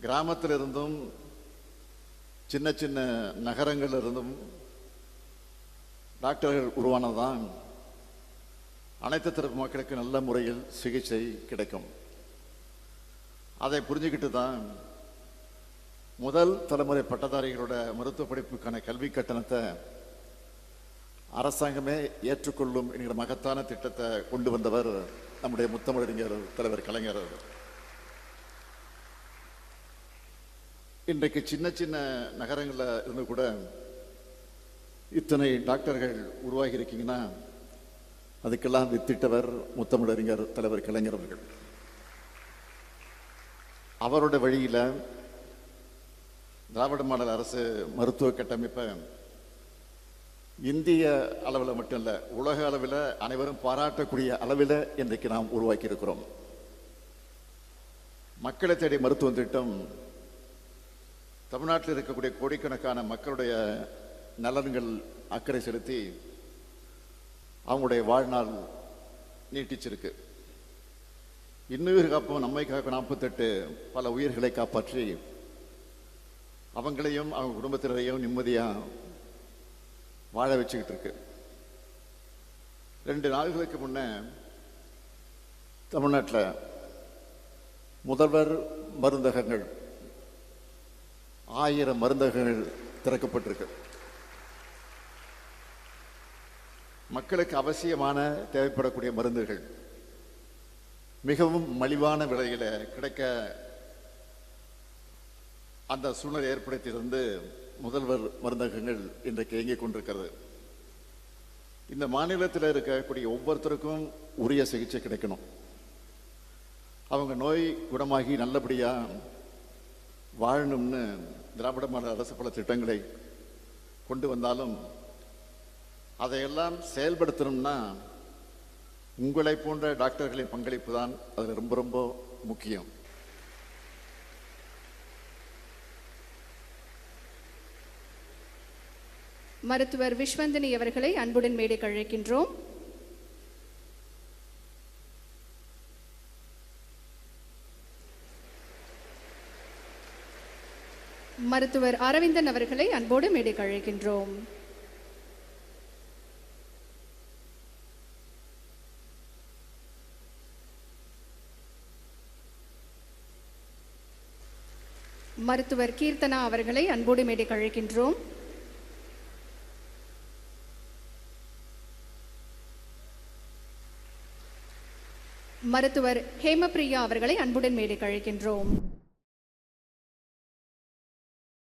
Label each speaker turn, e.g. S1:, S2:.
S1: கிராமத்திலிருந்தும் சின்ன சின்ன நகரங்களிலிருந்தும் டாக்டர்கள் உருவானதுதான் அனைத்து தரப்பு மக்களுக்கு நல்ல முறையில் சிகிச்சை கிடைக்கும். அதை புரிஞ்சுக்கிட்டு தான் முதல் தலைமுறை பட்டதாரிகளோட மருத்துவ படிப்புக்கான கல்வி கட்டணத்தை அரசாங்கமே ஏற்றுக்கொள்ளும் என்கிற மகத்தான திட்டத்தை கொண்டு வந்தவர் நம்முடைய முத்தமிழறிஞர் தலைவர் கலைஞர். இன்றைக்கு சின்ன சின்ன நகரங்களில் இருந்து கூட இத்தனை டாக்டர்கள் உருவாகி இருக்கீங்கன்னா அதுக்கெல்லாம் வித்திட்டவர் முத்தமிழறிஞர் தலைவர் கலைஞர் அவர்கள். அவரோட வழியில் திராவிட மாடல் அரசு மருத்துவ கட்டமைப்பை இந்திய அளவில் மட்டும் இல்லை, உலக அளவில் அனைவரும் பாராட்டக்கூடிய அளவில் இன்றைக்கு நாம் உருவாக்கி இருக்கிறோம். மக்களை தேடி மருத்துவ திட்டம் தமிழ்நாட்டில் இருக்கக்கூடிய கோடிக்கணக்கான மக்களுடைய நலன்கள் அக்கறை செலுத்தி அவங்களுடைய வாழ்நாள் நீட்டிச்சிருக்கு. இன்னுயிர் காப்போம் நம்மை காக்க 48 பல உயிர்களை காப்பாற்றி அவங்களையும் அவங்க குடும்பத்தினரையும் நிம்மதியாக வாழ வச்சுக்கிட்டு இருக்கு. 2 நாள்களுக்கு முன்னே தமிழ்நாட்டில் முதல்வர் மருந்தகங்கள் 1000 மருந்தகங்கள் திறக்கப்பட்டிருக்கு. மக்களுக்கு அவசியமான தேவைப்படக்கூடிய மருந்துகள் மிகவும் மலிவான விலையில கிடைக்க அந்த சூழ்நிலை ஏற்படுத்தியிருந்து முதல்வர் மருந்தகங்கள் இன்றைக்கு இயங்கிக் கொண்டிருக்கிறது. இந்த மாநிலத்தில் இருக்கக்கூடிய ஒவ்வொருத்தருக்கும் உரிய சிகிச்சை கிடைக்கணும். அவங்க நோய் குணமாகி நல்லபடியா வாழணும்னு திராவிட மாடல் அரசு பல திட்டங்களை கொண்டு வந்தாலும் அதையெல்லாம் செயல்படுத்தணும்னா உங்களை போன்ற டாக்டர்களின் பங்களிப்பு தான் அதில் ரொம்ப ரொம்ப முக்கியம்.
S2: மருத்துவர் விஸ்வந்தினி அவர்களை அன்புடன் மேடைக்கு அழைக்கின்றோம். மருத்துவர் அரவிந்தன் அவர்களை அன்போடு மேடைக்கு அழைக்கின்றோம். மருத்துவர் கீர்த்தனா அவர்களை அன்போடு மேடைக்கு அழைக்கின்றோம். மருத்துவர் ஹேமபிரியா அவர்களை அன்புடன் மேடைக்கு அழைக்கின்றோம்.